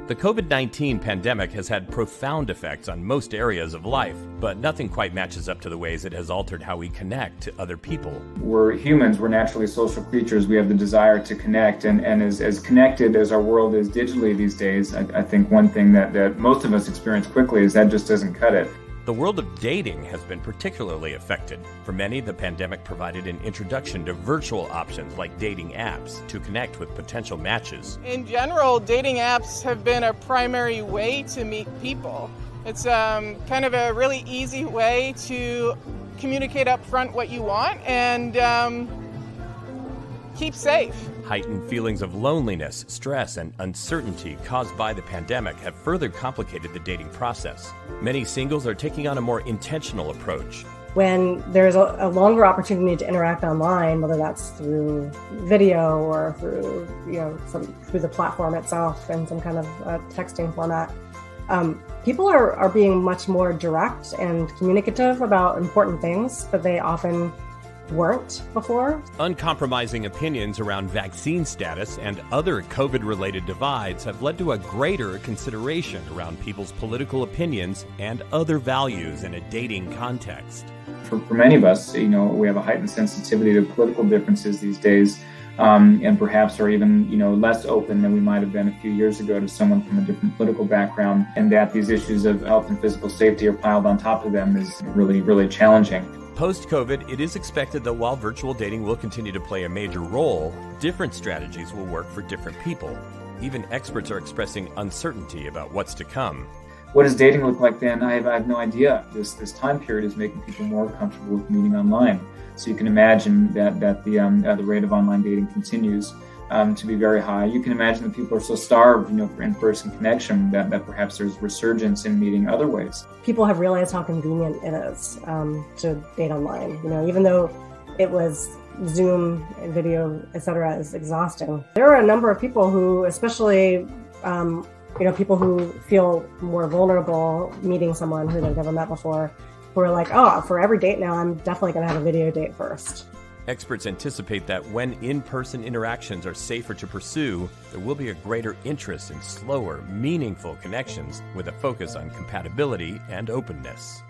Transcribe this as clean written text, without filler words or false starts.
The COVID-19 pandemic has had profound effects on most areas of life, but nothing quite matches up to the ways it has altered how we connect to other people. We're humans, we're naturally social creatures. We have the desire to connect, and as connected as our world is digitally these days, I think one thing that most of us experience quickly is that just doesn't cut it. The world of dating has been particularly affected. For many, the pandemic provided an introduction to virtual options like dating apps to connect with potential matches. In general, dating apps have been a primary way to meet people. It's kind of a really easy way to communicate up front what you want and keep safe. Heightened feelings of loneliness, stress, and uncertainty caused by the pandemic have further complicated the dating process. Many singles are taking on a more intentional approach. When there's a longer opportunity to interact online, whether that's through video or through, through the platform itself in some kind of texting format, people are being much more direct and communicative about important things that they often weren't before. Uncompromising opinions around vaccine status and other COVID-related divides have led to a greater consideration around people's political opinions and other values in a dating context. For many of us, we have a heightened sensitivity to political differences these days, and perhaps are even, less open than we might have been a few years ago to someone from a different political background, and that these issues of health and physical safety are piled on top of them is really, really challenging. Post-COVID, it is expected that while virtual dating will continue to play a major role, different strategies will work for different people. Even experts are expressing uncertainty about what's to come. What does dating look like then? I have no idea. This time period is making people more comfortable with meeting online. So you can imagine that the rate of online dating continues to be very high. You can imagine that people are so starved, for in-person connection that perhaps there's resurgence in meeting other ways. People have realized how convenient it is to date online. Even though it was Zoom and video, etc., is exhausting. There are a number of people who, especially people who feel more vulnerable meeting someone who they've never met before, who are like, oh, for every date now, I'm definitely going to have a video date first. Experts anticipate that when in-person interactions are safer to pursue, there will be a greater interest in slower, meaningful connections with a focus on compatibility and openness.